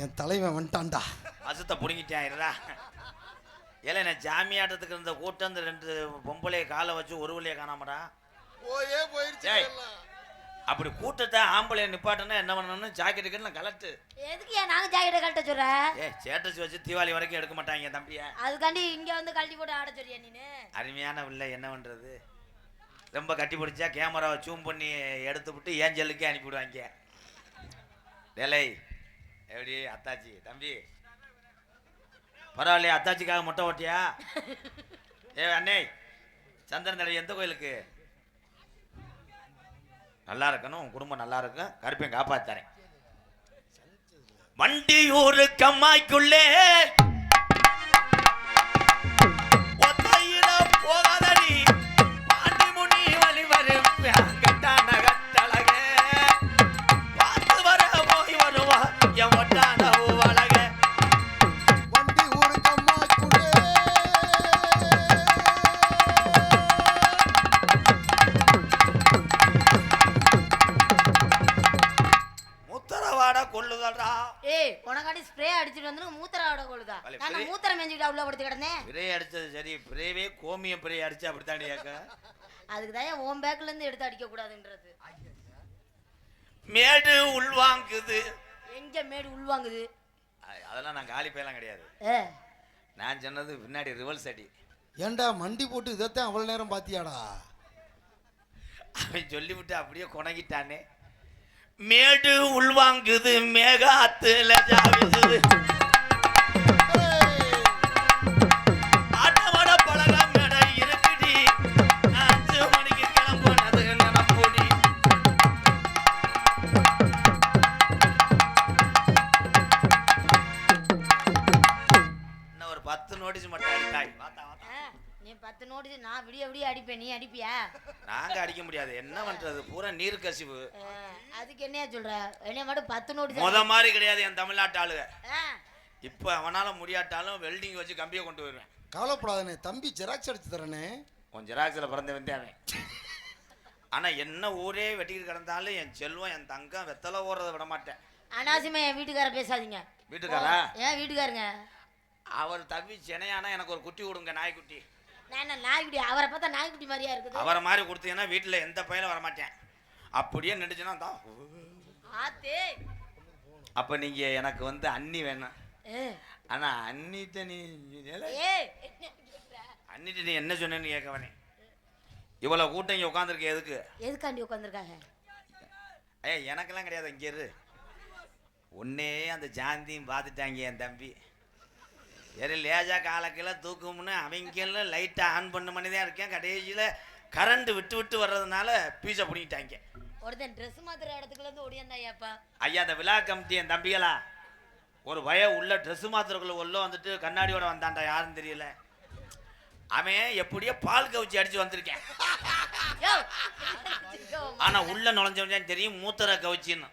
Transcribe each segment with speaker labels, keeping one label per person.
Speaker 1: என் தலைவன் வந்துட்டான்டா.
Speaker 2: அசுத்த புடுங்கிட்டேன் இருடா. ஏல நான் ஜாமியாட்டத்துக்கு இருந்த கூட்டம் இந்த 2 பொம்பளைய காலை வச்சு ஒரு வழியை காணாமடா
Speaker 1: போயிடுச்சு.
Speaker 2: அப்படி கூட்டத்தை ஆம்பளைய நிப்பாட்டனா என்ன பண்ணணும்னு ஜாக்கெட்டுக்கு நான் கலட்டு.
Speaker 3: எதுக்கு ஏன் நாங்க ஜாக்கெட்டை கழட்ட சொல்ற?
Speaker 2: சேட்டஸ் வச்சு தீபாவளி வரைக்கும் எடுக்க மாட்டாங்க தம்பிய.
Speaker 3: அதுக்காண்டி இங்க வந்து கழட்டி போட்டு ஆட சொல்றியா நீனு?
Speaker 2: அருமையான பிள்ளை, என்ன பண்றது, ரொம்ப கட்டி பிடிச்சா கேமராவை ஜூம் பண்ணி எடுத்து விட்டு ஏஞ்சலுக்கே அனுப்பிவிடுவாங்க. டேலை எப்படி அத்தாச்சி தம்பி பரவாயில்லையா? அத்தாச்சிக்காக மொட்டை ஓட்டியா? அண்ணே சந்திரன் தடவை எந்த கோயிலுக்கு? நல்லா இருக்கணும், உன் குடும்பம் நல்லா இருக்கும், கருப்பையும் காப்பாத்தாரேன். வண்டியூர் கம்மாய்க்குள்ளே போகாதடி பாண்டி முனி வழி வரும் கட்டான கட்டழக பார்த்து வர போய் வருவா என் ஒட்டான அழக.
Speaker 1: வண்டி ஊரு கம்மாக்குள்ளே
Speaker 2: மூத்தரவாட கொள்ளுதல்டா.
Speaker 3: ஏய் உனக்காண்டி ஸ்ப்ரே அடிச்சிட்டு வந்து மூத்தரவாட கொள்ளுதா? நான் மூத்தரம் மேஞ்சிட்டு உள்ள படுத்து கிடந்தேன்.
Speaker 2: பிரே அடிச்சது சரி, பிரேவே கோமியம் பிரே அடிச்சு அப்படித்தாண்டி கேட்க.
Speaker 3: அதுக்கு தான் உன் பேக்ல இருந்து எடுத்து அடிக்க கூடாதுன்றது.
Speaker 2: மேடு உள்வாங்குது.
Speaker 3: எங்க மேடு உள்வாங்குது?
Speaker 2: அதெல்லாம் நான் காலி பேலாம் கிடையாது. நான் சொன்னது பின்னாடி ரிவல்ஸ் அடி.
Speaker 1: ஏண்டா மண்டி போட்டு இதைத்தான் அவ்வளவு நேரம் பாத்தியாடா?
Speaker 2: அவன் சொல்லிவிட்டு அப்படியே கொணகிட்டானே. மேடு உள்வாங்குது மேகாத்துல ஜாவிசுது ஆட்டமட பழக மேட இருக்குடி 5 மணிக்கு கிளம்புனது நினப்பொடி. இன்னும் ஒரு 10 நோட்டீஸ் மட்டும் அடித்தாய்.
Speaker 3: நீ 10 நோட்டீஸ் நான் விடிய விடிய அடிப்பேன், நீ அடிப்பியா?
Speaker 2: நாங்க அடிக்க முடியாது, என்ன பண்றது, பூரா நீர் கசிவு.
Speaker 3: அதுக்கு என்னையா சொல்ற? என்னைய மட்டும் 10 நோட்டீஸ்
Speaker 2: முத மாதிரி கிடையாது என் தமிழ்நாட்டு ஆளுக. இப்ப அவனால முடியாட்டாலும் வெல்டிங் வச்சு கம்பியை கொண்டு வருவேன்.
Speaker 1: கவலைப்படாதனே தம்பி, ஜெராக்ஸ் அடிச்சு தரனே.
Speaker 2: கொஞ்சம் ஜெராக்ஸ்ல பிறந்த வந்தேன். ஆனா என்ன ஊரே வெட்டிட்டு கிடந்தாலும் என் செல்வம் என் தங்கம் வெத்தலை ஓடுறத விட மாட்டேன்.
Speaker 3: அனாவசியமா என் வீட்டுக்கார பேசாதீங்க.
Speaker 2: வீட்டுக்காரா?
Speaker 3: ஏன் வீட்டுக்காரங்க?
Speaker 2: அவர் தம்பி சென்னையானா எனக்கு ஒரு குட்டி கொடுங்க, நாய்க்குட்டி.
Speaker 3: நான் நாய்க்குட்டி? அவரை பார்த்தா நாய்க்குட்டி மாதிரியா இருக்குது.
Speaker 2: அவரை மாதிரி கொடுத்தீங்கன்னா வீட்டுல எந்த பையனும் வரமாட்டேன். அப்படியே நின்றுச்சுன்னா தான். அப்ப நீங்க எனக்கு வந்து அண்ணி வேணும். ஆனா அண்ணிட்ட நீ என்ன சொன்னேன்னு கேட்கவனே. இவ்வளவு கூட்டம் இங்க உட்காந்துருக்க எதுக்கு?
Speaker 3: எதுக்காண்டி உட்காந்துருக்காங்க?
Speaker 2: எனக்கெல்லாம் கிடையாது. இங்க இரு. ஒன்னே அந்த ஜாந்தியும் பார்த்துட்டாங்க என் தம்பி. வேறு லேஜா காலக்கெல்லாம் தூக்கும்னு அவங்கெல்லாம் லைட்டை ஆன் பண்ண பண்ணி தான் இருக்கேன். கடைசியில் கரண்ட் விட்டு விட்டு வர்றதுனால பீஸை பிடிக்கிட்டாங்க.
Speaker 3: ஒருத்தன் ட்ரெஸ் மாத்திர இடத்துக்குள்ள இருந்து ஓடியாந்தாப்பா.
Speaker 2: ஐயா அந்த விழா கமிட்டி என் தம்பிகளா ஒரு பயம் உள்ள ட்ரெஸ் மாத்திரக்குள்ள உள்ள வந்துட்டு கண்ணாடியோட வந்தான்டா, யாருன்னு தெரியல. அவன் எப்படியோ பால் கவிச்சி அடிச்சு வந்திருக்கேன். ஆனா உள்ள நுழைஞ்சவன் தெரியும் மூத்தரை கவிச்சின்னு.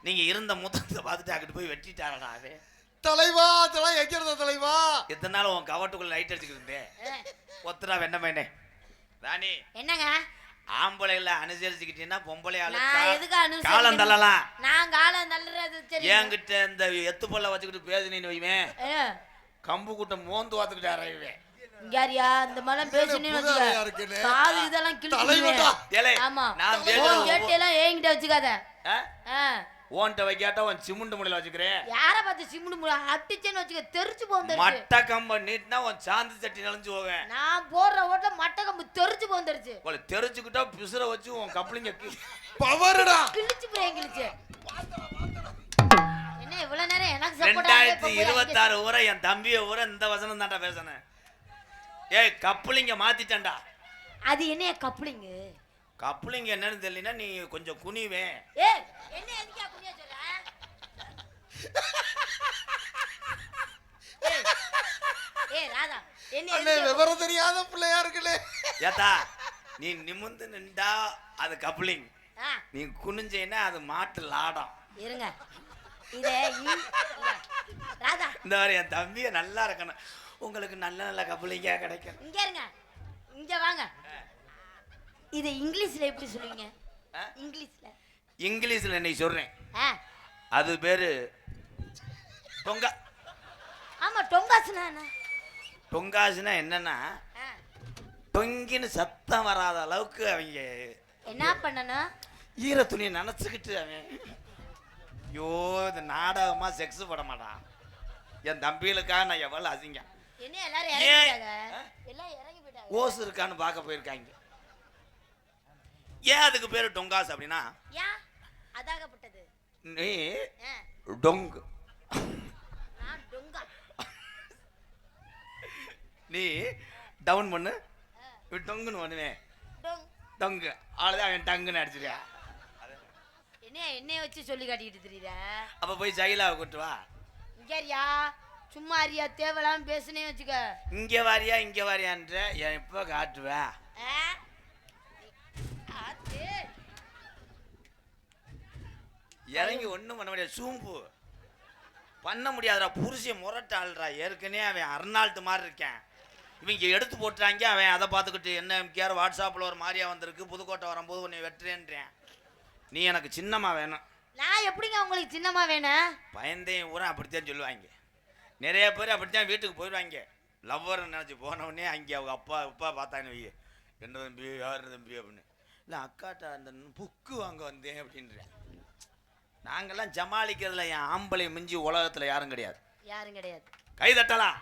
Speaker 2: நீங்க இருந்த மூத்தத்தை பார்த்துட்டு அங்கிட்டு போய் வெட்டிட்டாரடா. அவன்
Speaker 1: தலைவா அதெல்லாம் எங்கிறத தலைவா?
Speaker 2: எத்தனை நாள் உன் கவட்டுக்குள்ள லைட் அடிச்சுக்கிட்டு இருந்தேன். ஒத்துரா வெண்ணமேனே ராணி.
Speaker 3: என்னங்க?
Speaker 2: ஆம்பளைகளை அனுசரிச்சுக்கிட்டீங்கன்னா பொம்பளை
Speaker 3: காலம்
Speaker 2: தள்ளலாம்.
Speaker 3: நான் காலம் தள்ளுறது சரி.
Speaker 2: என்கிட்ட இந்த எத்து பொல்ல வச்சுக்கிட்டு பேசுனீன்னு வைவேன், கம்பு கூட்டம் மோந்து வாத்துக்கிட்டு அறையுவேன்.
Speaker 3: யாரியா இந்த மலம் பேசுனீன்னு காது இதெல்லாம் கிழிச்சு. ஆமா நான் கேட்டெல்லாம் ஏங்கிட்ட வச்சுக்காத.
Speaker 2: ஓன்ட்ட வைக்காட்டா உன் சிமுண்டு முடையில வச்சுக்கிறேன்.
Speaker 3: யார பார்த்து சிமுண்டு முடை அட்டிச்சேன்னு வச்சுக்க தெரிச்சு போந்துருச்சு.
Speaker 2: மட்ட கம்ப நீட்னா உன் சாந்து சட்டி நெளிஞ்சு போவேன்.
Speaker 3: நான் போடுற ஓட்ட மட்ட கம்பு தெரிச்சு போந்துருச்சு.
Speaker 2: உங்களை தெரிச்சுக்கிட்டா பிசுற வச்சு உன் கப்ளிங்க
Speaker 1: பவர்டா
Speaker 3: கிழிச்சு போய் கிழிச்சு. என்ன இவ்வளவு நேரம் எனக்கு சப்போர்ட்
Speaker 2: 2026 ஊரை என் தம்பிய ஊரை இந்த வசனம் தான்டா பேசணும். ஏய் கப்ளிங்க மாத்திட்டேன்டா.
Speaker 3: அது என்ன கப்ளிங்?
Speaker 2: கப்ளிங் என்னன்னு தெரியலனா நீ கொஞ்சம் குனிவே.
Speaker 3: ஏய் என்ன எதுக்கு குனிய சொல்ற? ஏய் ராதா என்ன
Speaker 1: விவரம் தெரியாத பிள்ளையா இருக்குலே.
Speaker 2: ஏதா நீ நிமிர்ந்து நின்றா அது கப்ளிங், நீ குனிஞ்சேனா அது மாட்டு லாடம்.
Speaker 3: இருங்க இதே ராதா
Speaker 2: இந்த மாதிரி என் தம்பியை நல்லா இருக்கணும். உங்களுக்கு நல்ல நல்ல கப்பலிங்க கிடைக்கும்.
Speaker 3: இங்க இருங்க, இங்க வாங்க. இது இங்கிலீஷ்ல எப்படி சொல்லுவீங்க?
Speaker 2: இங்கிலீஷ்ல நீ சொல்றேன். அது பேரு டொங்கா.
Speaker 3: ஆமா, டொங்காசுனா என்ன?
Speaker 2: டொங்காசுனா என்னன்னா டொங்கின்னு சத்தம் வராத அளவுக்கு அவங்க
Speaker 3: என்ன பண்ணணும்?
Speaker 2: ஈர துணியை நினைச்சுக்கிட்டு அவன் ஐயோ இந்த நாடகமா செக்ஸ் போட மாட்டான். என் தம்பிகளுக்காக நான் எவ்வளவு அசிங்க.
Speaker 3: என்ன எல்லாரும் இறங்கிட்டாங்க? எல்லாம் இறங்கி போயிட்டாங்க.
Speaker 2: ஓசு இருக்கான்னு பார்க்க போயிருக்காங்க. ஏன் அதுக்கு பேரு டொங்காஸ் அப்படின்னா
Speaker 3: ஏன் அதாகப்பட்டது?
Speaker 2: நீ டொங்கு,
Speaker 3: நான் டொங்கா.
Speaker 2: நீ டவுன் பண்ணு, டொங்குன்னு பண்ணுவேன். டொங்கு அவ்வளோதான், அவன் டங்குன்னு அடிச்சிருக்கா.
Speaker 3: என்னைய வச்சு சொல்லி காட்டிக்கிட்டு தெரியுத.
Speaker 2: அப்ப போய் ஜெயிலாவை கூட்டு வா.
Speaker 3: இங்கயா சும்மா அறியா தேவலாம் பேசுனே வச்சுக்க.
Speaker 2: இங்க வாரியா இங்க வாரியான்ற எப்ப காட்டுவ? இறங்கி ஒண்ணும் பண்ண முடியாது. சூம்பு பண்ண முடியாதுடா. புருஷன் முரட்டாள்றா. ஏற்கனவே அவன் அர்னால்டு மாதிரி இருக்கேன். இவங்க எடுத்து போட்டுறாங்க. அவன் அதை பார்த்துக்கிட்டு என்ன எம்கேஆர் வாட்ஸ்அப்பில் ஒரு மாதிரியா வந்திருக்கு, புதுக்கோட்டை வரும்போது உன்னை வெட்டுறேன்றேன். நீ எனக்கு சின்னம்மா வேணும்.
Speaker 3: நான் எப்படிங்க உங்களுக்கு சின்னம்மா வேணும்?
Speaker 2: பயந்தையும் ஊரா அப்படித்தான் சொல்லுவாங்க. நிறைய பேர் அப்படித்தான் வீட்டுக்கு போயிடுவாங்க. லவ்வர் நினச்சி போனவுடனே அங்கே அவங்க அப்பா பார்த்தாங்கன்னு வை, என்ன தம்பி யார் தம்பி அப்படின்னு. இல்லை அக்காட்ட அந்த புக்கு வாங்க வந்தேன் அப்படின்றேன். நாங்கெல்லாம் ஜமாளிக்கிறதுல என் ஆம்பளை மிஞ்சி உலகத்தில் யாரும் கிடையாது. கை தட்டலாம்.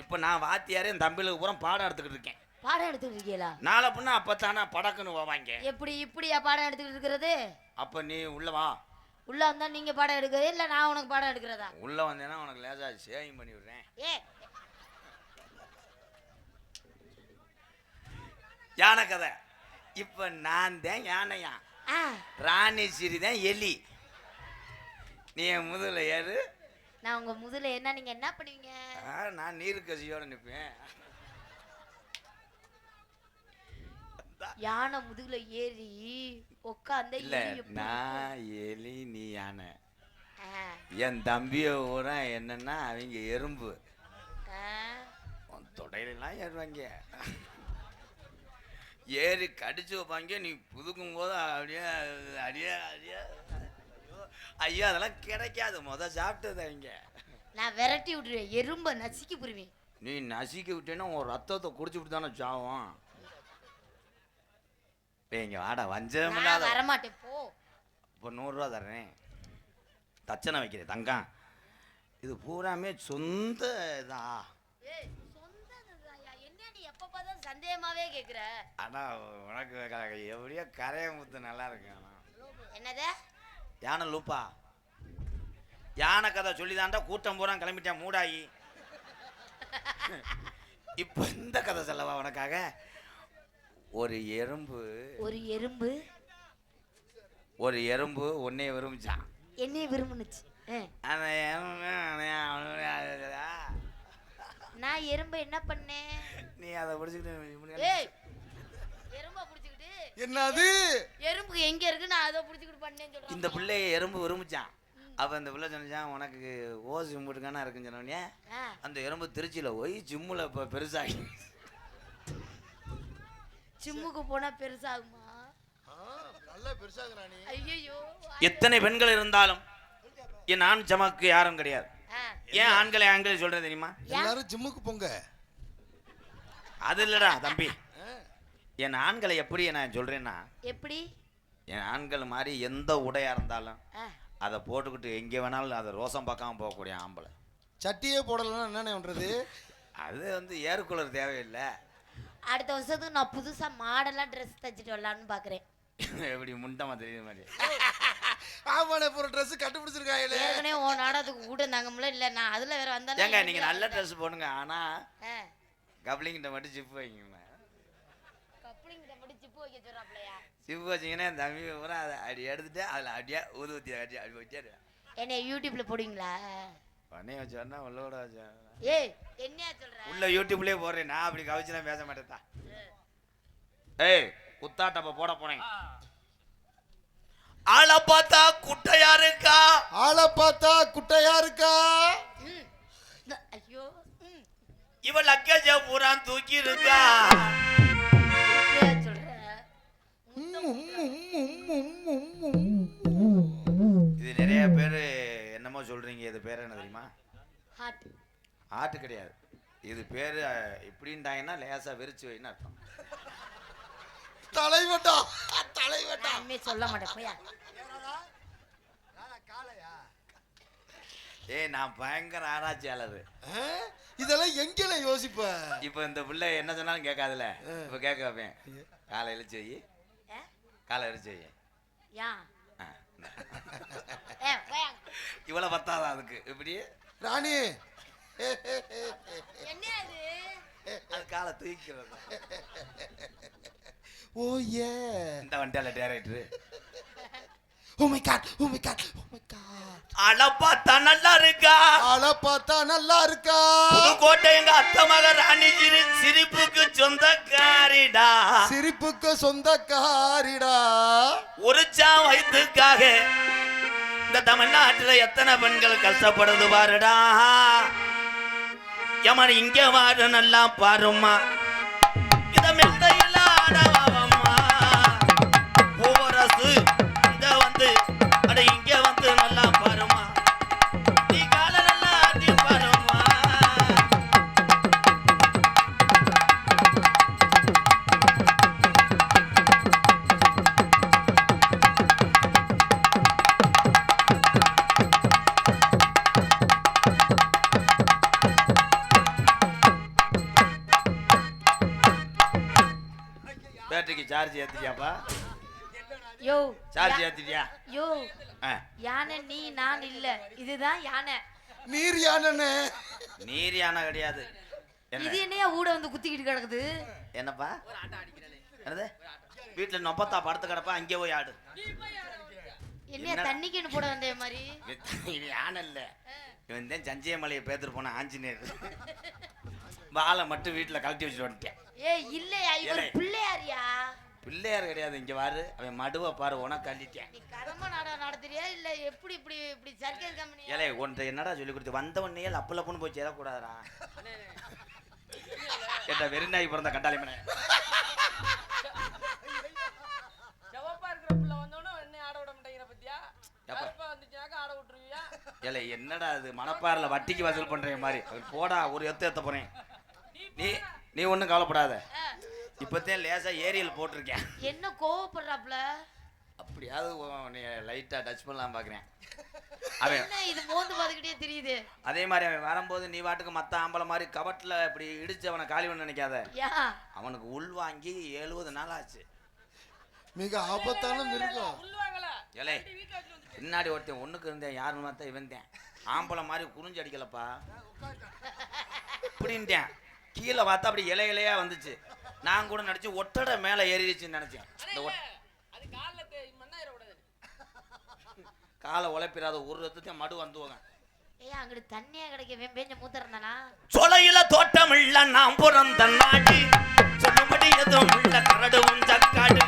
Speaker 2: இப்போ நான் வாத்தியாரே என் தம்பிகளுக்கு பூரா பாடம் எடுத்துக்கிட்டு இருக்கேன்.
Speaker 3: பாடம் எடுத்துக்கிட்டு இருக்கீங்களா?
Speaker 2: நாளை பொண்ணு அப்பத்தானா படக்குன்னு போவாங்க.
Speaker 3: எப்படி இப்படியா பாடம் எடுத்துக்கிட்டு இருக்கிறது?
Speaker 2: அப்போ நீ உள்ள வா.
Speaker 3: உள்ள வந்தா நீங்க பாடம் எடுக்கிறது இல்ல நான் உனக்கு பாடம் எடுக்கிறதா?
Speaker 2: உள்ள வந்தேன்னா உனக்கு லேசா சேவிங் பண்ணி விடுறேன். யானை கதை. இப்ப நான் தான் யானையா, ராணி சிறி தான் எலி. நீ என் முதுகுல ஏறு.
Speaker 3: நான் உங்க முதுகுல என்ன நீங்க என்ன பண்ணுவீங்க?
Speaker 2: நான் நீர் கசியோட நிப்பேன்.
Speaker 3: யானை முதுகுல ஏறி உட்காந்து
Speaker 2: இல்ல நான் எலி நீ யானை. என் தம்பிய ஊரா என்னன்னா அவங்க எறும்பு தொடையிலாம் ஏறுவாங்க. ஏறி கடிச்சு வைப்பாங்க. நீ புதுக்கும் போது அப்படியே அடியே அடியே ஐயோ அதெல்லாம் கிடைக்காது. சாப்பிட்டது அவங்க.
Speaker 3: நான் விரட்டி விட்டுருவேன். எறும்ப நசுக்கி புரிவேன்.
Speaker 2: நீ நசுக்கி விட்டேன்னா உன் ரத்தத்தை குடிச்சு விட்டு தானே சாவும். இங்க வாடா வஞ்சம்
Speaker 3: வரமாட்டேன் போ.
Speaker 2: இப்போ 100 ரூபா தர்றேன். தச்சனை வைக்கிறேன் தங்கம். இது பூராமே சொந்த இதா.
Speaker 3: சந்தேகமாவே கேக்குற.
Speaker 2: ஆனா உனக்கு எப்படியோ கரைய முத்து நல்லா இருக்கு.
Speaker 3: என்னது
Speaker 2: யானை லூப்பா? யானை கதை சொல்லிதான்டா கூட்டம் பூரா கிளம்பிட்டேன் மூடாயி. இப்ப இந்த கதை சொல்லவா உனக்காக? ஒரு எறும்பு உன்னைய விரும்பிச்சான்.
Speaker 3: என்னைய விரும்புனுச்சு. நான் எறும்பு என்ன பண்ணேன்?
Speaker 2: நீ அதை பிடிச்சிக்கிட்டு
Speaker 1: என்னது
Speaker 3: எறும்பு எங்க இருக்கு நான் அதை பிடிச்சிக்கிட்டு பண்ணேன்னு சொல்றேன்.
Speaker 2: இந்த பிள்ளைய எறும்பு விரும்பிச்சான். அப்ப அந்த பிள்ளை சொன்னான் உனக்கு ஓசி முட்டுக்கானா இருக்குன்னு சொன்னோடனே அந்த எறும்பு திருச்சியில போய் ஜிம்முல இப்ப பெருசாகி.
Speaker 3: ஜிம்முக்கு போனா பெருசாகுமா?
Speaker 1: நல்லா பெருசாகுறானே.
Speaker 3: ஐயோ
Speaker 2: எத்தனை பெண்கள் இருந்தாலும் என் ஆண் ஜமாக்கு யாரும் கிடையாது. ஏன் ஆண்களை சொல்றேன் தெரியுமா?
Speaker 1: எல்லாரும் ஜிம்முக்கு போங்க.
Speaker 2: அது இல்லடா தம்பி. என் ஆண்களை எப்படி நான் சொல்றேன்னா,
Speaker 3: எப்படி
Speaker 2: என் ஆண்கள் மாதிரி எந்த உடையா இருந்தாலும் அதை போட்டுக்கிட்டு எங்கே வேணாலும் அதை ரோசம் பார்க்காம போகக்கூடிய ஆம்பளை.
Speaker 1: சட்டியே போடலன்னா என்னென்ன பண்றது?
Speaker 2: அது ஏர்கூலர் தேவையில்லை.
Speaker 3: அடுத்த வருஷத்துக்கு நான் புதுசா மாடலா ட்ரெஸ் தச்சுட்டு வரலான்னு பாக்குறேன்.
Speaker 2: எப்படி முண்டமா தெரியுற மாதிரி.
Speaker 1: ஆமாண்ணே ஒரு ட்ரெஸ் கண்டுபிடிச்சிருக்காங்களே.
Speaker 3: ஏற்கனவே ஓ நாடகத்துக்கு கூட நாங்கம்ல இல்ல நான் அதுல வேற வந்தா.
Speaker 2: ஏங்க நீங்க நல்ல ட்ரெஸ் போடுங்க. ஆனா கப்ளிங்கிட்ட மட்டும் ஜிப்பு வைங்க.
Speaker 3: கப்ளிங்கிட்ட மட்டும் ஜிப்பு வைக்க சொல்றாப்லையா?
Speaker 2: ஜிப்பு வச்சீங்கன்னா தம்பி பூரா அதை அப்படி எடுத்துட்டு அதில் அப்படியே ஊதுவத்தி அப்படி வச்சாரு.
Speaker 3: என்ன யூடியூப்ல போடுவீங்களா?
Speaker 2: பண்ணைய வச்சா உள்ளோட வச்சா.
Speaker 3: ஏய் என்னையா சொல்ற?
Speaker 2: உள்ள யூடியூப்லயே போடுறேன். நான் அப்படி கவிச்சுலாம் பேச மாட்டேன். ஏய் குத்தாட்டப்ப போட போனேன். ஆளை பார்த்தா குட்டையா இருக்கா.
Speaker 3: ஐயோ
Speaker 2: இவள் லக்கேஜ பூரா தூக்கி இருக்கா. இது நிறைய பேரு என்னமோ சொல்றீங்க. இது பேர் என்ன தெரியுமா? ஆட்டு கிடையாது. இது பேரு இப்படின்ட்டாங்கன்னா லேசா விரிச்சு வைன்னு அர்த்தம்.
Speaker 1: தலைவட்டா
Speaker 3: சொல்ல மாட்டேன்.
Speaker 2: நான் பயங்கர ஆராய்ச்சியாளர்.
Speaker 1: இதெல்லாம் எங்கல யோசிப்ப.
Speaker 2: இப்ப இந்த பிள்ளை என்ன சொன்னாலும் கேட்காதுல. இப்ப கேட்க வைப்பேன். காலை இழுச்சு வை, காலை இழுச்சு வை. இவ்வளவு பத்தாதான் அதுக்கு. இப்படி
Speaker 1: ராணி
Speaker 2: அது காலை தூக்கிறது.
Speaker 1: ஓ ஏ
Speaker 2: இந்த வண்டியால director.
Speaker 1: Oh my god, oh my god, oh my god.
Speaker 2: அழ பார்த்தா நல்லா இருக்கா,
Speaker 1: அழ பார்த்தா நல்லா இருக்கா.
Speaker 2: புதுக்கோட்டை எங்க அத்தை மக ராணி சிரிப்புக்கு சொந்தக்காரிடா.
Speaker 1: சிரிப்புக்கு சொந்தக்காரிடா.
Speaker 2: ஒரு சா வயிற்றுக்காக இந்த தமிழ்நாட்டுல எத்தனை பெண்கள் கஷ்டப்படுது பாருடா. யமன் இங்க வாரு நல்லா பாருமா. இத மெத்தையில ஆடவாமா பூவரசு வந்து அட இங்க வந்து நல்லா பாருமா. நீ கால நல்லா ஆட்டி பாருமா. பேட்டரிக்கு சார்ஜ் ஏத்திட்டியாப்பா?
Speaker 3: யோ
Speaker 2: சார்ஜ் ஏத்திட்டியா?
Speaker 3: யோ யானை நீ நான் இல்ல, இதுதான் யானை.
Speaker 1: நீர் யானை.
Speaker 2: நீர் யானை கிடையாது.
Speaker 3: இது என்னையா ஊட வந்து குத்திக்கிட்டு கிடக்குது?
Speaker 2: என்னப்பா என்னது? வீட்டுல நொப்பத்தா படுத்து கிடப்பா, அங்கே போய் ஆடு.
Speaker 3: என்னையா தண்ணிக்கு போட வந்த மாதிரி?
Speaker 2: இது யானை இல்ல, இவன் தான் சஞ்சய மலையை பேத்துட்டு போன ஆஞ்சநேயர். வாழை மட்டும் வீட்டுல கழட்டி வச்சுட்டு வந்துட்டேன்.
Speaker 3: இல்லையா இவர் பிள்ளையாரியா?
Speaker 2: பிள்ளையார் கிடையாது. இங்க வாரு, அவன் மடுவை பாரு, உனக்கு அள்ளிட்டேன்.
Speaker 3: நீ கடமை நாடகம் நடத்துறியா இல்ல எப்படி? இப்படி சர்க்கஸ் கம்பெனி
Speaker 2: ஏலே உன்ட்ட என்னடா சொல்லி கொடுத்து வந்த உடனே லப்பு லப்புன்னு போய் சேரக்கூடாதுடா. கேட்ட வெறிநாய் பிறந்த கண்டாளி மனை. ஏலே என்னடா அது மணப்பாறையில வட்டிக்கு வசூல் பண்ற மாதிரி. போடா ஒரு எத்த போறேன். நீ ஒன்றும் கவலைப்படாத. இப்போதான் லேசா ஏரியல் போட்டிருக்கேன்.
Speaker 3: என்ன கோவப்படுறாப்ல?
Speaker 2: அப்படியாவது நீ லைட்டா டச் பண்ணலாம் பாக்குறேன். அவன்
Speaker 3: இது மோந்து பாத்துக்கிட்டே தெரியுது.
Speaker 2: அதே மாதிரி அவன் வரும்போது நீ வாட்டுக்கு மத்த ஆம்பளை மாதிரி கபட்ல இப்படி இடிச்சு அவனை காலி பண்ண நினைக்காத. அவனுக்கு உள் வாங்கி 70 நாள் ஆச்சு.
Speaker 1: மிக ஆபத்தான மிருகம்.
Speaker 2: ஏலே பின்னாடி ஒருத்தன் ஒண்ணுக்கு இருந்தேன், யாருன்னு பார்த்தா இவன் தான். ஆம்பளை மாதிரி குறிஞ்சு அடிக்கலப்பா இப்படின்ட்டேன். கீழே பார்த்தா அப்படி இலையா வந்துச்சு. நான் கூட நினைச்சு ஒட்டடை மேல ஏறிடுச்சுன்னு நினைச்சேன். காலை உழைப்பிடாத ஒரு ரத்தத்தையும் மடு வந்துவாங்க.
Speaker 3: அங்கிட்டு தண்ணியா கிடைக்க வெம்பேஞ்ச மூத்தறந்தானா?
Speaker 2: சொலையில தோட்டம் இல்ல நாம் பிறந்த நாடு, சொல்லும்படி எதுவும் இல்ல கரடும் சக்காடு.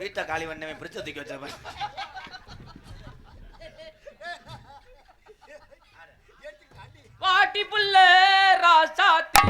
Speaker 2: வீட்டை காலி பண்ணவே பிடிச்ச தூக்கி வச்சிருப்பேன்.
Speaker 4: வாட்டி புள்ள ராசாத்தி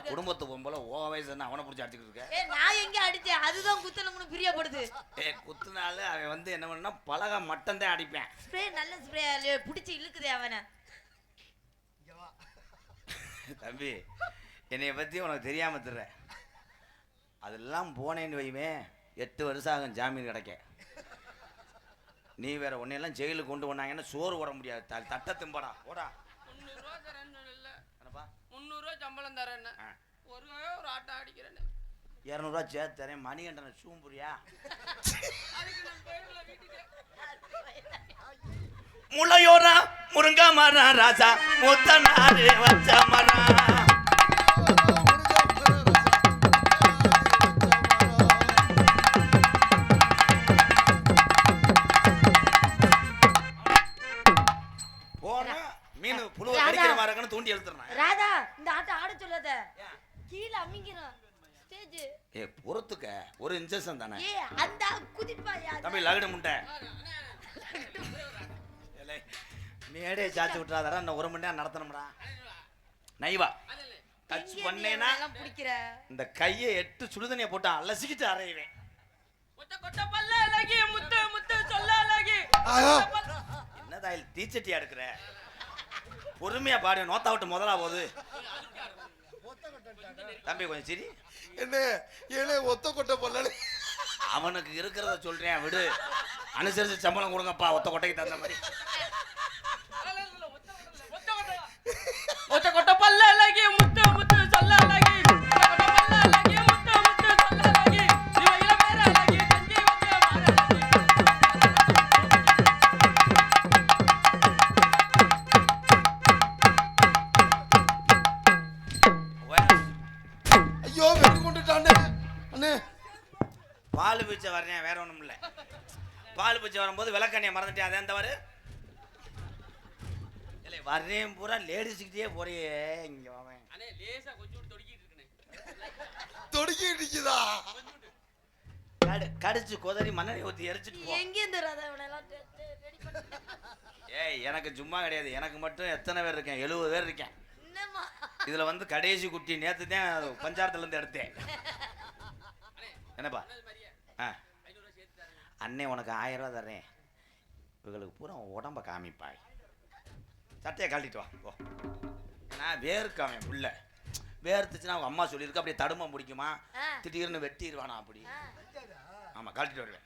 Speaker 2: குடும்பத்து போகும்போல ஓ வயசு அவனை பிடிச்சி அடிச்சுக்கிட்டு இருக்க.
Speaker 3: நான் எங்க அடிச்சேன்? அதுதான் குத்தணும்னு பிரியப்படுது.
Speaker 2: குத்துனால அவன் வந்து என்ன பண்ணா பலகை மட்டும் தான் அடிப்பேன்.
Speaker 3: ஸ்ப்ரே நல்ல ஸ்ப்ரே பிடிச்சி இழுக்குதே அவனை.
Speaker 2: தம்பி என்னைய பத்தி உனக்கு தெரியாம தர்ற. அதெல்லாம் போனேன்னு வைவேன் 8 வருஷம் ஆகும் ஜாமீன் கிடைக்க. நீ வேற உன்னையெல்லாம் ஜெயிலுக்கு கொண்டு வந்தாங்கன்னா சோறு போட முடியாது. தட்ட திம்படா போடா.
Speaker 4: 300 ரூபா தரேன்னு இல்ல.
Speaker 2: என்னப்பா
Speaker 4: 300 ரூபா சம்பளம் தரேன்னு. ஒரு ஆட்டம் அடிக்கிறேன்னு.
Speaker 2: 200 ரூபா சேர்த்து தரேன். மணிகண்டன சூம்புரியா? முளையோரா முருங்கா மரம் ராசா முத்த நாடு வச்ச மரம். தூண்டி எழுத்துறேன்.
Speaker 3: ராதா இந்த ஆட்டம் ஆட சொல்லாத. கீழ அமிங்கிறோம் ஸ்டேஜ்.
Speaker 2: பொறுத்துக்க ஒரு இன்ஜெக்ஷன் தானே.
Speaker 3: அந்த குதிப்பாயா
Speaker 2: தம்பி லகடு முண்டை. மேடே சாச்சி விட்டுறாதடா. இன்னும் 1 மணி நேரம் நடத்தணும்டா. நைவா டச் பண்ணேனா
Speaker 3: பிடிக்கிற
Speaker 2: இந்த கையை 8 சுடுதண்ணியை போட்டு அலசிக்கிட்டு அரைவேன்.
Speaker 4: முத்த கொட்ட பல்ல அழகி முத்து முத்து சொல்ல அழகி.
Speaker 2: என்னடா இது தீச்சட்டியா எடுக்கிற? பொறுமையா பாடு. நோத்தா விட்டு முதலா போகுது. தம்பி கொஞ்சம் சரி.
Speaker 1: என்ன ஒத்த கொட்டை பொல்ல?
Speaker 2: அவனுக்கு இருக்கிறத சொல்றேன் விடு. அனுசரிச்சு சம்பளம் கொடுங்கப்பா. ஒத்த கொட்டைக்கு தகுந்த மாதிரி.
Speaker 4: முத்த கொட்ட பல்ல அழகி முத்து முத்து சொல்ல அழகி.
Speaker 2: பால் பீச்சை வரேன் வேற ஒன்றும் இல்லை. பால் பீச்சை வரும்போது விளக்கண்ணியை மறந்துட்டேன். அதே தவறு இல்லை. வர்றேன் பூரா லேடிஸ்கிட்டே போறியே. இங்கே வாவேன்
Speaker 1: தொடுக்கிட்டு இருக்குதா?
Speaker 2: கடிச்சு கொதறி மண்ணெண்ணை ஊற்றி எரிச்சிட்டு. ஏய் எனக்கு சும்மா கிடையாது. எனக்கு மட்டும் எத்தனை பேர் இருக்கேன்? 70 பேர் இருக்கேன். இதில் வந்து கடைசி குட்டி நேற்று தான் பஞ்சாயத்துலேருந்து எடுத்தேன். என்னப்பா? அண்ணே உனக்கு 1000 ரூபா தர்றேன். இவங்களுக்கு பூரா உடம்ப காமிப்பாய். சட்டையை கழட்டிட்டு வா போ. நான் வேர்க்காமன் புள்ள. வேர்த்துச்சுன்னா அவங்க அம்மா சொல்லியிருக்கு. அப்படியே தடுமை பிடிக்குமா? திடீர்னு வெட்டிடுவானா அப்படி. ஆமாம் கழட்டிட்டு வருவேன்.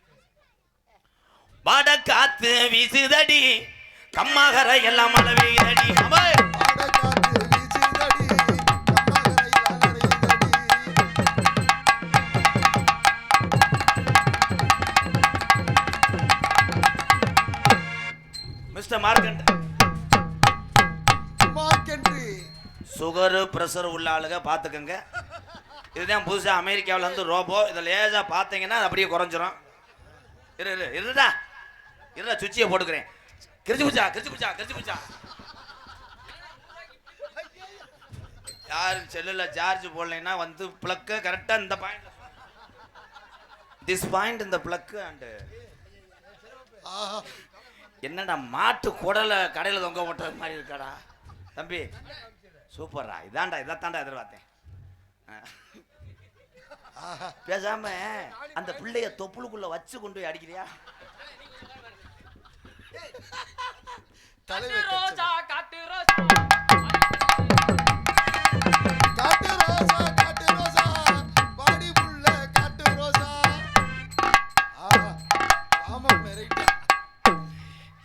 Speaker 2: வட காத்து வீசுதடி கம்மாகர எல்லாம் மழை பெய்யுதடி. சுகரு பிரஷர் உள்ள ஆளுங்க பார்த்துக்கங்க. இதுதான் புதுசாக அமெரிக்காவில் வந்து ரோபோ. இதை லேசாக பார்த்தீங்கன்னா அப்படியே குறைஞ்சிரும். இருடா சுவிட்சியை போட்டுக்கிறேன். கிரிச்சு பிடிச்சா யாரும் செல்லில் சார்ஜ் போடலைன்னா வந்து பிளக்கு கரெக்டாக இந்த பாயிண்ட் திஸ் பாயிண்ட் இந்த பிளக்கு அண்டு என்னடா மாட்டு குடலை கடையில் தொங்க போட்டது மாதிரி இருக்காடா தம்பி. சூப்பர்ரா. இதைத்தாண்டா எதிர்பார்த்தேன். பேசாம அந்த பிள்ளைய தொப்புளுக்குள்ள வச்சு கொண்டு போய் அடிக்கிறியா?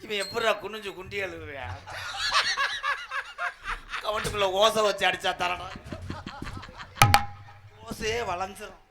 Speaker 2: இவன் எப்படா குனிஞ்சு குண்டி எழுதுவியா? கவட்டுக்குள்ள ஓசை வச்சு அடிச்சா தரணும். ஓசையே வளைஞ்சிரும்.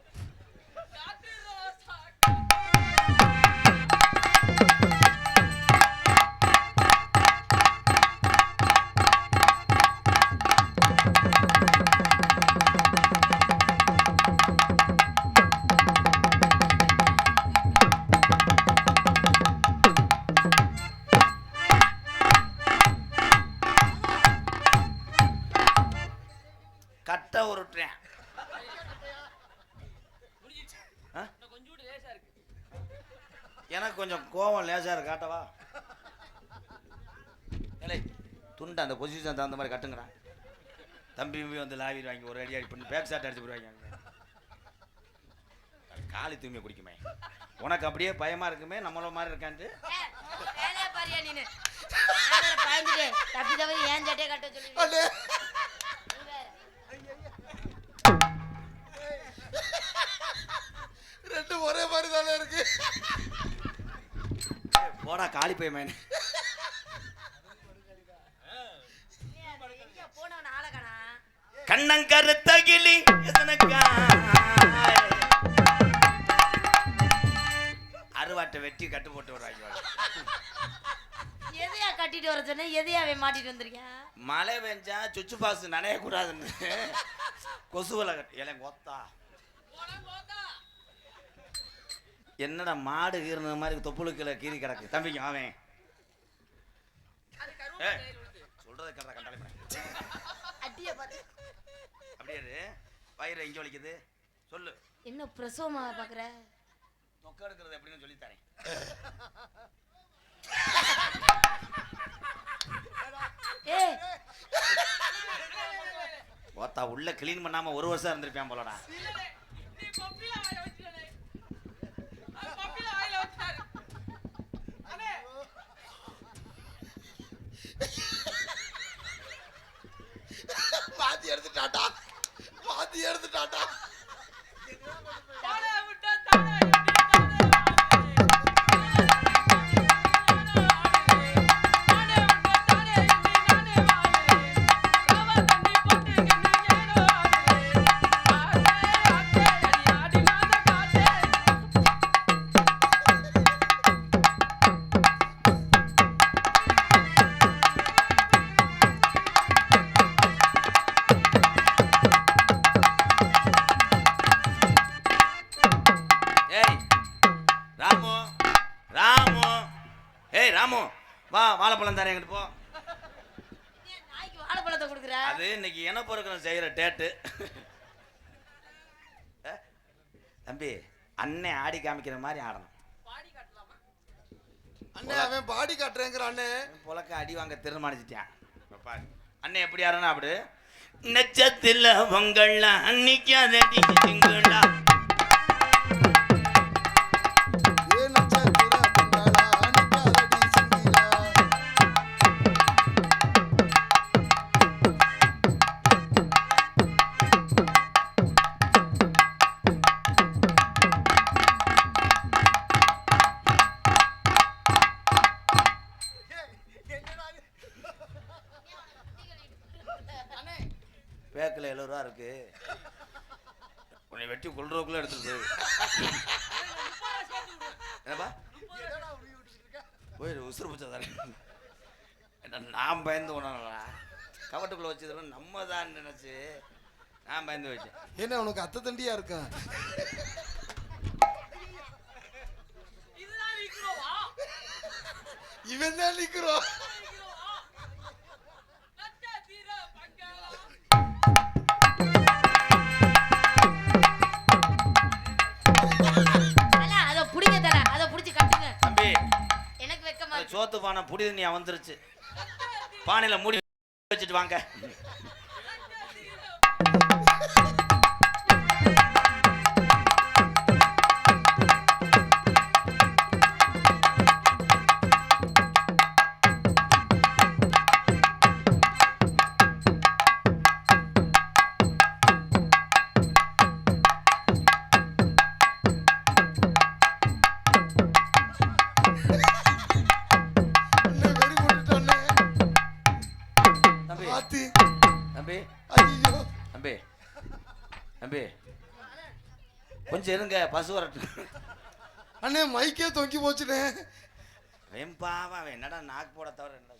Speaker 2: கட்ட உருட்டுறேன். எனக்கு கொஞ்சம் கோவம் லேசா இருக்கு. காட்டவா? இல்லை துண்டை அந்த பொசிஷன் தகுந்த மாதிரி கட்டுங்கிறான். தம்பி வந்து லாவிர் வாங்கி ஒரு அடி பண்ணி பேக் ஷாட் அடிச்சு போடுவாங்க. காலி தூய்மை குடிக்குமே. உனக்கு அப்படியே பயமா இருக்குமே நம்மள மாதிரி இருக்கான்ட்டு.
Speaker 1: ரெண்டு ஒரே மாதிரி தானே இருக்கு.
Speaker 2: போடா காளி போய் மேன். கண்ணங்கருத்த கிளி அருவாட்டை வெட்டி கட்டு போட்டு வர்றாங்க.
Speaker 3: எதையா கட்டிட்டு வர சொன்ன, எதையாவே மாட்டிட்டு வந்திருக்கேன்.
Speaker 2: மழை பெஞ்சா சுச்சு பாசு நனைய கூடாதுன்னு கொசுவலை கட்டி இலை கொத்தா. என்னடா மாடு கீறின மாதிரி தொப்புளுக்குள்ள கீறி கிடக்கு தம்பிக்கு அவன் சொல்றது கரெக்டா கண்டாலே அப்படியே வயிறு எங்க வலிக்குது சொல்லு.
Speaker 3: என்ன பிரசவமா பாக்குற?
Speaker 2: தொக்க எடுக்கிறது எப்படின்னு சொல்லி தரேன். ஓத்தா உள்ள கிளீன் பண்ணாம 1 வருஷம் இருந்திருப்பேன் போலடா.
Speaker 1: பாத்தி எடுத்துட்டாடா.
Speaker 2: வா வாழைப்பழம் தரேன் எங்கிட்டு போ.
Speaker 3: வாழைப்பழத்தை கொடுக்குற
Speaker 2: அது இன்னைக்கு என்ன பொறுக்கணும் செய்யற டேட்டு. தம்பி அண்ணன் ஆடி காமிக்கிற மாதிரி ஆடணும்.
Speaker 1: அண்ணே அவன் பாடி காட்டுறேங்கிற அண்ணே
Speaker 2: புலக்க அடி வாங்க தீர்மானிச்சிட்டான். அண்ணன் எப்படி ஆடணும் அப்படி நெச்சத்தில் பொங்கல்ல அன்னைக்கு அதடி திங்களா பேக்கில் 70 ரூபா இருக்கு. உன்னை வெட்டி கொள்றதுக்குள்ள எடுத்துட்டு என்னப்பா போயிடு உசுறு பிடிச்சதாரு. நான் பயந்து உணரா கவட்டுக்குள்ள வச்சதுல நம்ம தான் நினைச்சு நான் பயந்து வச்சேன்.
Speaker 1: என்ன உனக்கு அத்தை தண்டியா இருக்கா? இவன் தான் நிக்கிறோம். சோத்து பானை புடி தண்ணியா வந்துருச்சு. பானையில மூடி வச்சுட்டு வாங்க. கொஞ்சம் இருங்க பசு வரட்டு. அண்ணே மைக்கே தொங்கி போச்சுனே.
Speaker 2: வெம்பாவா என்னடா நாக்கு போட தவிர என்ன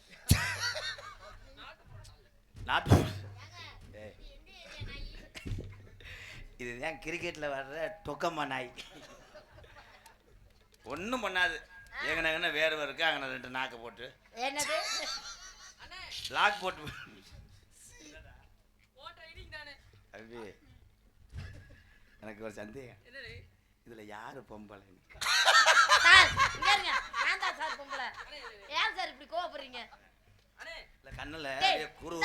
Speaker 2: நாட்டு இதுதான் கிரிக்கெட்ல வர்ற டொக்கம்மா நாய். ஒன்றும் பண்ணாது. எங்கன வேறு இருக்கு அங்கே 2 நாக்கு போட்டு லாக் போட்டு அப்படி எனக்கு ஒரு சந்தேகம். இதுல யாரு பொம்பளை? கண்ணுல குரு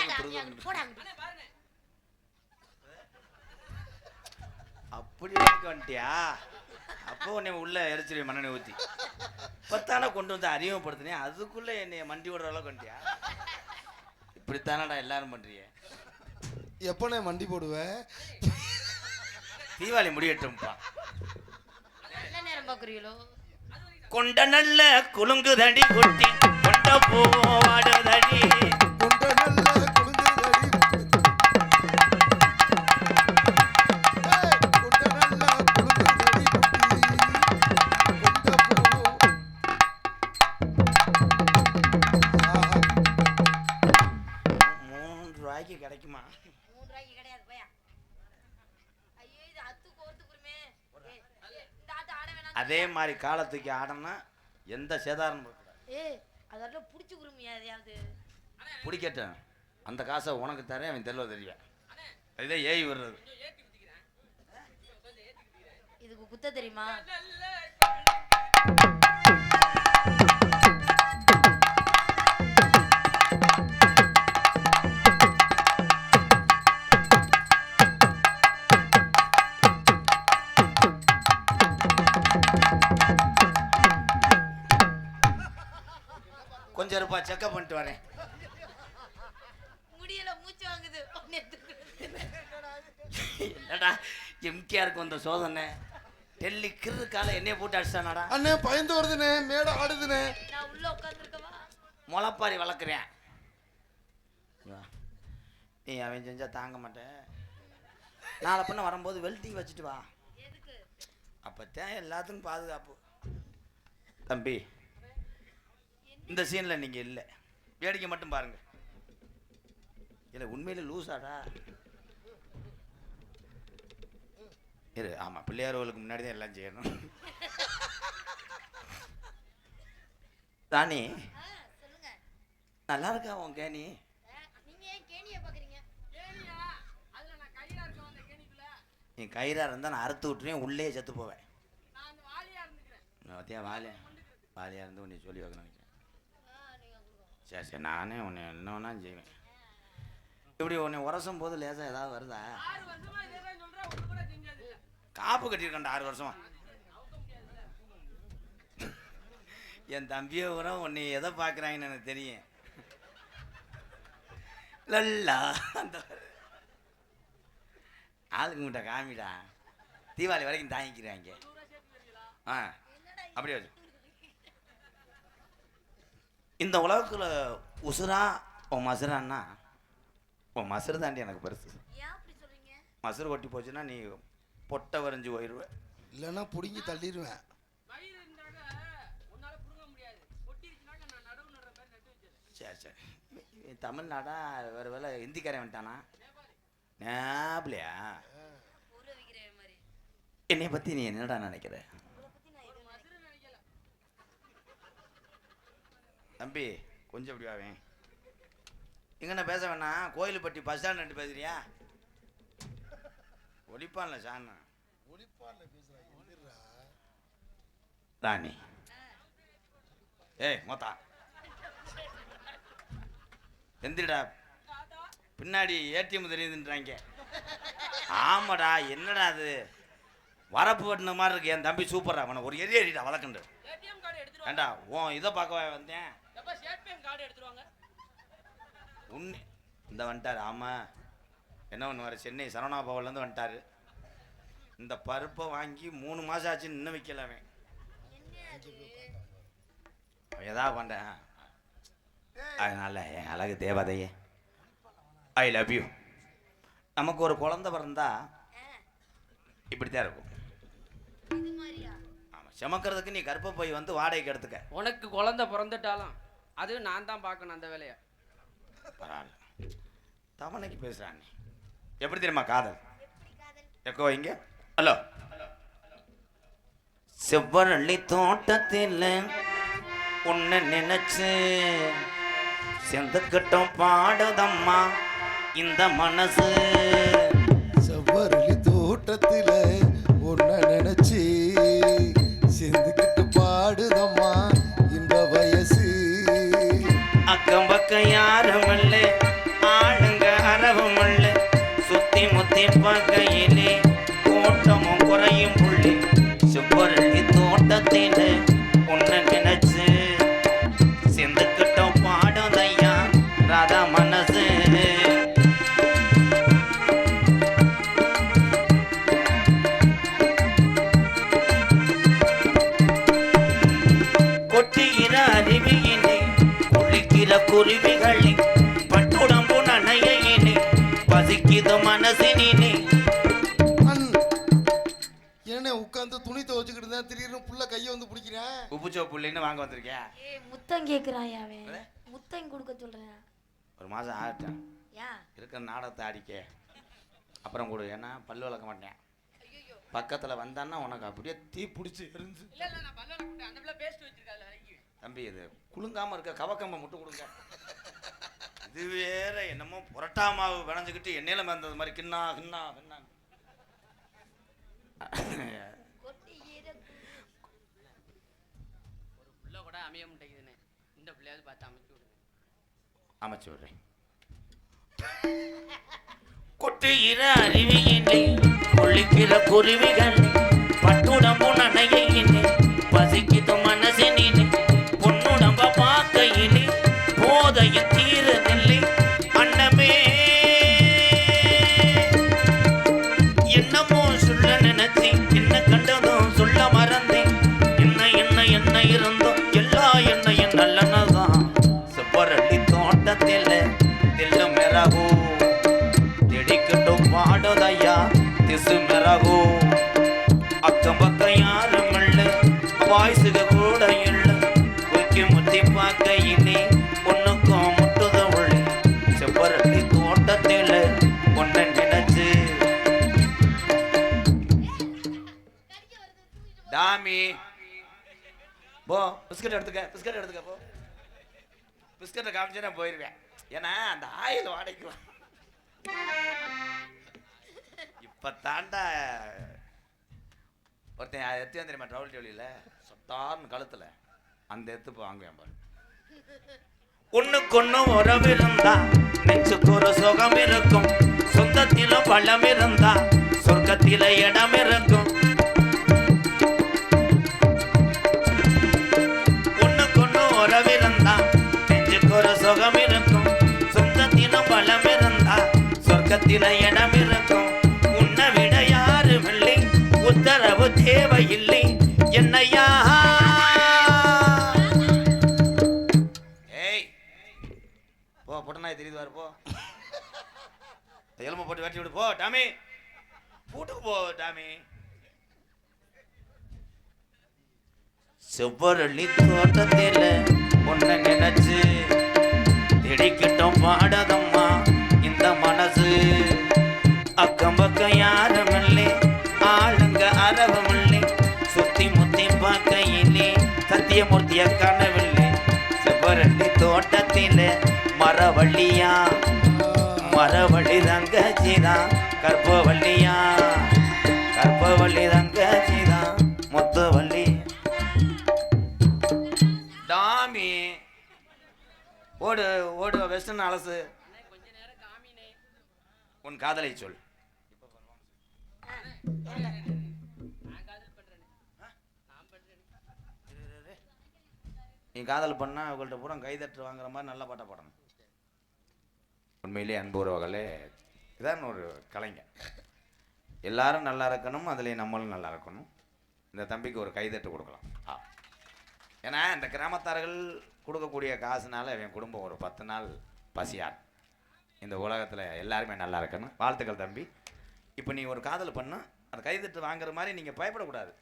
Speaker 2: அப்படி வந்துட்டியா? அப்போ உன்னை உள்ள எரிச்சிருவேன் மண்ணெண்ணெய் ஊற்றி. இப்பத்தானே கொண்டு வந்து அறிமுகப்படுத்தினேன், அதுக்குள்ள என்னைய மண்டி விடுற அளவுக்கு வந்துட்டியா? இப்படித்தானடா எல்லாரும் பண்றீங்க.
Speaker 1: எப்பனே மண்டி போடுவேன்?
Speaker 2: தீபாவளி முடியட்டும்பா.
Speaker 3: என்ன நேரம் பாக்குறீங்களோ?
Speaker 2: கொண்ட நல்ல குலுங்குதடி குட்டி கொண்ட பூவாடுதடி
Speaker 1: கொண்ட நல்ல குலுங்குதடி கொண்ட நல்ல குலுங்குதடி கொண்ட பூ
Speaker 2: 3 ரூபாய்க்கு கிடைக்குமா?
Speaker 3: 3 ரூபாய்க்கு கிடையாது பையா. ஐயோ இது அத்து கோர்த்து குருமே. இந்த ஆட்ட ஆட வேணாம்.
Speaker 2: அதே மாதிரி காலத்துக்கு ஆடனா எந்த சேதாரம்
Speaker 3: ஏய் அதெல்லாம் புடிச்சு குருமியா எதையாவது.
Speaker 2: பிடிக்கட்டும். அந்த காசை உனக்கு தரேன், அவன் தெரியல தெரியும். அதுதான் ஏய் வர்றது.
Speaker 3: இதுக்கு குத்த தெரியுமா?
Speaker 2: கொஞ்சம் ரூபாய் செக்அப் பண்ணிட்டு வரேன்.
Speaker 3: முடியல மூச்சு வாங்குது.
Speaker 2: என்னடா எம்கேஆருக்கு வந்த சோதனை டெல்லி கிரு காலை என்னைய போட்டு அடிச்சானாடா.
Speaker 1: அண்ணே பயந்து வருதுனே, மேடை ஆடுதுனே.
Speaker 3: நான் உள்ள உட்கார்ந்திருக்கவா?
Speaker 2: முளைப்பாரி வளர்க்குறேன். நீ அவன் செஞ்சா தாங்க மாட்டேன். நாளை பண்ண வரும்போது வெல்டி வச்சுட்டு வா.
Speaker 3: எதுக்கு?
Speaker 2: அப்பத்தான் எல்லாத்துக்கும் பாதுகாப்பு. தம்பி இந்த சீன்ல நீங்க இல்லை, வேடிக்கை மட்டும் பாருங்க. இல்லை உண்மையில லூசாடா இரு. ஆமா பிள்ளையாரோளுக்கு முன்னாடி தான் எல்லாம் செய்யணும். ராணி
Speaker 3: சொல்லுங்க.
Speaker 2: நல்லா இருக்கா உன் கேணி?
Speaker 3: நீங்க ஏன் கேணிய பாக்குறீங்க?
Speaker 4: கேணியா? அதுல நான் கயிறா இருக்க வந்த கேணிக்குள்ள.
Speaker 2: நீ கயிறா இருந்தா நான் அறுத்து விட்டுருவேன், உள்ளே செத்து போவேன்.
Speaker 4: நான் அந்த வாலியா இருந்துக்கிறேன்.
Speaker 2: பார்த்தியா வாலியா இருந்து உன்னை சொல்லி வைக்கணும். சரி சரி நானே உன்னை என்ன வேணா செய்வேன். இப்படி உன்னை உரசும் போது லேசா ஏதாவது வருதா?
Speaker 4: 6 வருஷமா இதேதான் சொல்றேன், ஒண்ணு கூட செஞ்சது இல்ல.
Speaker 2: காப்பு கட்டியிருக்கேன்டா 6 வருஷமா. என் தம்பியை கூட உன்னை எதை பார்க்குறாங்கன்னு எனக்கு தெரியும். லல்லா அந்த ஆளுக்கு முட்டை காமிடா, தீபாவளி வரைக்கும் தாங்கிக்கிறாங்க. ஆ அப்படியே வச்சு. இந்த உலகத்தில் உசுரா உன் மசுரான்னா உன் மசுறு தாண்டி எனக்கு பெருசு.
Speaker 3: ஏன் அப்படி சொல்றீங்க?
Speaker 2: மசுறு கொட்டி போச்சுன்னா நீ பொட்டை வரைஞ்சி போயிடுவேன்.
Speaker 1: இல்லைன்னா புடுங்கி தள்ளிடுவேன்.
Speaker 4: வயிறு இருந்தாக்க உன்னால புடுங்க முடியாது. ஒட்டிருச்சுனாக்க நான் நடவு நடுற மாதிரி நட்டு வச்சிருக்கேன்.
Speaker 2: சரி சரி. தமிழ்நாடா வேறு வேலை ஹிந்திக்காரன் வந்துட்டானா? நேப்லையா?
Speaker 3: ஊற வைக்கிற மாதிரி.
Speaker 2: என்னை பற்றி நீ என்னடா நினைக்கிற? தம்பி கொஞ்சம் எப்படி வாவேன் இங்கண்ணா பேச வேணாம். கோயிலுப்பட்டி பஸ் ஸ்டாண்ட் ரெண்டு பேசுறியா? ஒளிப்பான்ல சாண்ணா ராணி. ஏய் மொத்தா எந்திரிடா, பின்னாடி ஏடிஎம் தெரியுதுன்றாங்க. ஆமாடா என்னடா அது வரப்பு வெட்டின மாதிரி இருக்கு. என் தம்பி சூப்பரா, அவனை ஒரு எரியடா வளர்க்கண்டு.
Speaker 4: ஏடிஎம் கார்டு எடுத்துருவாங்க.
Speaker 2: ஏண்டா உன் இதை பார்க்க வந்தேன்.
Speaker 4: எப்ப ஸ்டேட் பேங்க் கார்டு எடுத்துருவாங்க.
Speaker 2: உண்மை இந்த வந்துட்டார். ஆமாம் என்ன பண்ணுவார், சென்னை சரவணா பவன்லேருந்து வந்துட்டார். இந்த பருப்பை வாங்கி 3 மாதம் ஆச்சு, இன்னும் வைக்கலாமே. எதா பண்ணேன். அதனால என் அழகு தேவதையே ஐ லவ் யூ. நமக்கு ஒரு குழந்தை பிறந்தா இப்படித்தான் இருக்கும். ஆமாம் சுமக்கிறதுக்கு நீ கர்ப்பப்பை வந்து வாடகைக்கு எடுத்துக்க.
Speaker 4: உனக்கு குழந்தை பிறந்துட்டாலும் அது நான் தான் பார்க்கணும் அந்த வேலையை.
Speaker 2: பரவாயில்ல தவணைக்கு பேசுகிறான். நீ எப்படி தெரியுமா காதல்? எக்கோ இங்க ஹலோ. செவ்வரளி தோட்டத்தில் உன்னை நினைச்சு செந்துக்கிட்டும் பாடுதம்மா இந்த மனசு.
Speaker 1: செவ்வரளி தோட்டத்தில் உன்னை நினைச்சு செந்துக்கிட்டு பாடுதம்மா இந்த வயசு.
Speaker 2: அக்கம் பக்கம் யாரும் இல்லை, ஆளுங்க அரவும் இல்லை, சுத்தி முத்தி பார்க்கையிலே கூட்டமும் குறையும் புள்ளி. செவ்வரளி தோட்டத்தில் உன்னை நினைச்சு செந்துக்கிட்டோம் பாடுதையா ராதா மனசு. மனசினிலே.
Speaker 1: என்ன உட்காந்து துணி துவச்சுக்கிட்டு இருந்தேன், திடீர்னு புள்ள கையை வந்து பிடிக்கிறேன்.
Speaker 2: உப்புச்சோ புள்ளின்னு வாங்க வந்திருக்கேன்.
Speaker 3: முத்தம் கேக்குறான் அவன், முத்தம் கொடுக்க சொல்றேன்.
Speaker 2: ஒரு மாசம் ஆகட்டும்,
Speaker 3: ஏன்
Speaker 2: இருக்கிற நாடகத்தை ஆடிக்க, அப்புறம் கொடு. ஏன்னா பல்லு வளர்க்க மாட்டேன். பக்கத்துல வந்தான்னா உனக்கு அப்படியே தீ பிடிச்சி எரிஞ்சு.
Speaker 4: இல்ல இல்ல நான் பல்ல விட்டு அந்த பிள்ளை பேஸ்ட் வச்சிருக்கால அரைக்கு.
Speaker 2: தம்பி இது குலுங்காம இருக்க கவக்கம்ப மட்டும் கொடுங்க. இது வேற என்னமோ புரட்டா மாவு விளைஞ்சுக்கிட்டு எண்ணெயில வந்தது மாதிரி கிண்ணா கிண்ணா கிண்ணா.
Speaker 4: ஒரு புள்ள கூட அமைய மாட்டேங்குதுன்னு இந்த பிள்ளையாவது பார்த்து அமைச்சு விடுங்க.
Speaker 2: அமைச்சு விடுறேன். கொட்டுகிற அருவியிலே கொள்ளிக்கிற குருவிகள் பட்டுடம்பு நடையிலே பசிக்குது மனசினிலே பொன்னுடம்ப பார்க்கையிலே போதையும் தீரதில்லை அண்ணமே. என்னமோ சொல்ல நினைச்சி என்ன கண்டதும் சொல்ல மறந்தேன். என்ன என்ன என்ன இருந்தோம் எல்லா எண்ணெயும் நல்லனதான். செவ்வரளி தோட்டத்தில் தில்லு மெரகோ திடிக்கட்டும் பாடுதையா திசு மெரகோ. அக்கம் பக்கம் யாரும் இல்லை, வாய்ஸுக கூட இல்லை. குக்கி முத்தி பார்க்கையிலே ஒன்னுக்கும் முட்டுத உள்ளே. செவ்வரளி தோட்டத்தில் ஒன்ன நினைச்சு டாமி போ பிஸ்கட் எடுத்துக்க, பிஸ்கட் எடுத்துக்க போ. பிஸ்கட்டை காமிச்சு நான் போயிடுவேன். ஏன்னா அந்த ஆயில் வாடகைக்கு இப்ப தாண்டா ஒருத்தன் எத்தி தெரியுமா ட்ராவல் ஜோலியில் சொட்டார்னு கழுத்துல அந்த எத்து வாங்குவேன் பாரு. ஒண்ணுக்கு உறவு இருந்தா நெஞ்சுக்கு ஒரு சுகம் இருக்கும். சொந்தத்தில பழம் இருந்தா சொர்க்கத்தில இடம் இருக்கும். ஒண்ணுக்கு உறவு இருந்தா நெஞ்சுக்கு ஒரு சுகம் இருக்கும். சொந்தத்தில பழம் இருந்தா சொர்க்கத்தில இடம் இருக்கும். உன்னை விட யாரும் இல்லை, உத்தரவு தேவையில்லை என்னையா. ஏய் போ, பொட்டநாய் தெரியுது வாரு போ. எலும்பு போட்டு வெட்டி விடு போ டாமி. பூட்டுக்கு போ டாமி. செவ்வரளி தோட்டத்தில் ஒன்ன நினைச்சு திடிக்கிட்டோம் பாடதம்மா இந்த மனசு. அக்கம் பக்கம் யாரும் இல்லை, ஆளுங்க அரவம் இல்லை. சுத்தி முத்தி பார்க்கையிலே சத்தியமூர்த்திய காணவில்லை. செவ்வரளி தோட்டத்தில் மரவள்ளியா மரவள்ளி தங்கச்சிதான் கற்பவள்ளியா கற்பவள்ளி தங்கச்சிதான் முத்துவள்ளி. டாமி ஓடு ஓடு வெஸ்டர்ன் அலசு.
Speaker 4: கொஞ்ச நேரம் காமினே
Speaker 2: உன் காதலை சொல்.
Speaker 4: நான் காதல் பண்றேன், நான் பண்றேன்.
Speaker 2: நீ காதல் பண்ணா அவங்கள்ட்ட பூரா கைதட்டு வாங்குற மாதிரி நல்ல பாட்டை பாடணும். உண்மையிலே அன்பு உறவுகளே, இதான் ஒரு கலைஞர். எல்லாரும் நல்லா இருக்கணும், அதுலேயும் நம்மளும் நல்லா இருக்கணும். இந்த தம்பிக்கு ஒரு கைதட்டு கொடுக்கலாம். ஏன்னா இந்த கிராமத்தார்கள் கொடுக்கக்கூடிய காசுனால என் குடும்பம் ஒரு 10 நாள் பசியார். இந்த உலகத்தில் எல்லாருமே நல்லா இருக்கணும். வாழ்த்துக்கள் தம்பி. இப்போ நீ ஒரு காதல் பண்ண அந்த கைதட்டு வாங்குற மாதிரி நீங்கள் பயப்படக்கூடாது.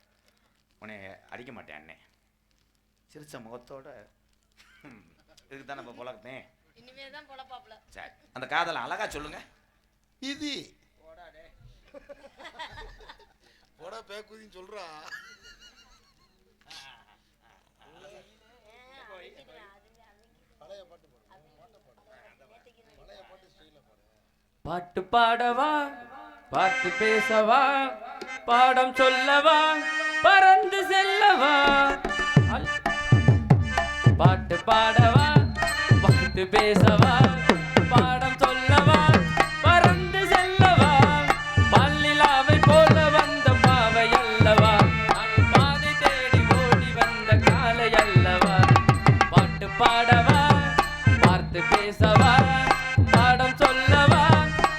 Speaker 2: உன்னை அடிக்க மாட்டேன் அண்ணே. சிரிச்ச முகத்தோட இதுக்கு தான் நம்ம புலக்கத்தேன்.
Speaker 3: இனிமே தான் பொழப்பாப்ல.
Speaker 2: சரி, அந்த காதலை அழகா சொல்லுங்க.
Speaker 1: இது போடா பேக்குதின்னு சொல்றா.
Speaker 5: பாட்டு பாடவா பாட்டு பேசவா பாடம் சொல்லவா பறந்து செல்லவா. பாட்டு பாடவா பாட்டு பேசவா பாடம் சொல்லவா பறந்து செல்லவா. பல்லிலாவை போல வந்த பாவை அல்லவா, நான் பாதை தேடி ஓடி வந்த காலை அல்லவா. பாட்டு பாடவா பார்த்து பேசவா பாடம் சொல்லவா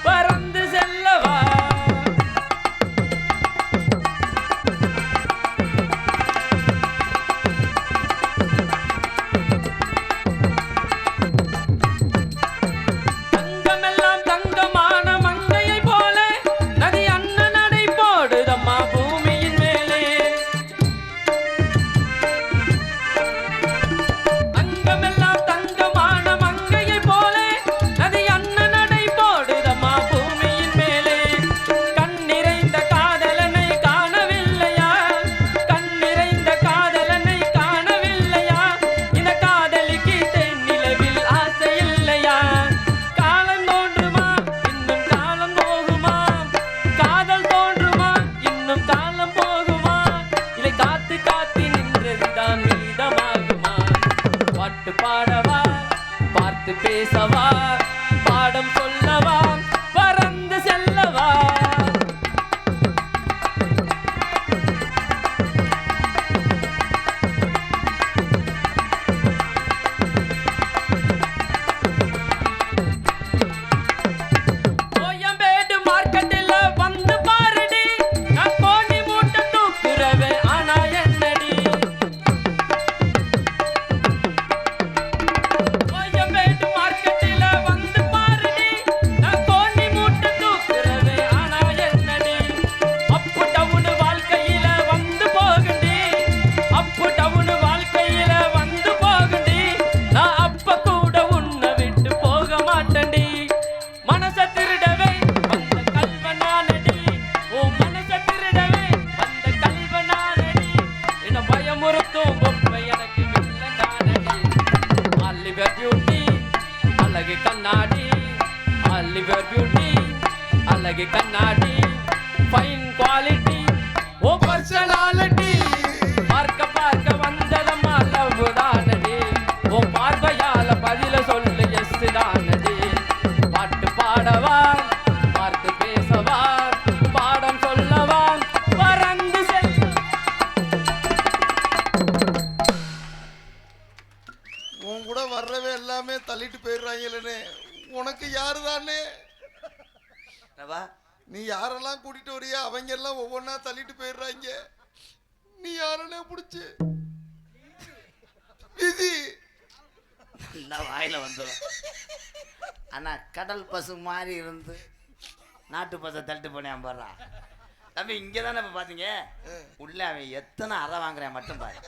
Speaker 5: பறந்து செல்லவா. லிவர் பியூட்டி அழகு கண்ணாடி ஃபைன் குவாலிட்டி ஓ பர்சனாலிட்டி பார்க்க பார்க்க வந்ததம்மா லவ் தானடி ஓ பார்வையால பதில சொல்லு எஸ் தானடி பாட்டு பாடவா பார்த்து பேசவா பாடம் சொல்லவா பறந்து செல்
Speaker 1: உன் கூட வர்றவே எல்லாமே தள்ளிட்டு போயிடுறாங்களே. உனக்கு யாரு தானே? நீ யாரெல்லாம் கூட்டிட்டு வரியா அவங்க எல்லாம் ஒவ்வொன்னா தள்ளிட்டு போயிடுறாங்க. நீ யாரனே புடிச்சு விதி
Speaker 2: வாயில வந்துடும். ஆனா கடல் பசு மாதிரி இருந்து நாட்டு பசை தள்ளிட்டு போனேன் பாடுறா தம்பி. இங்கே தானே இப்போ பார்த்தீங்க உள்ள அவன் எத்தனை அறை வாங்குறேன் மட்டும் பாரு.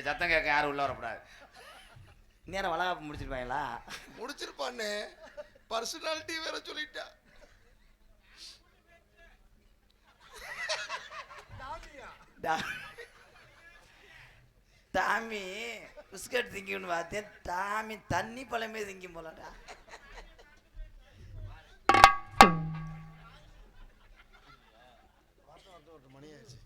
Speaker 2: சத்தம் கேட்க யாரும் உள்ள வரக்கூடாது. நேரம் வளகாப்பு முடிச்சிருப்பாங்களா?
Speaker 1: முடிச்சிருப்பானே. பர்சனாலிட்டி வேற சொல்லிட்டா.
Speaker 2: டாமி பிஸ்கட் திங்கின்னு பார்த்தேன். டாமி தண்ணி பழமே திங்கும் போலடா.
Speaker 1: மணி ஆயிடுச்சு.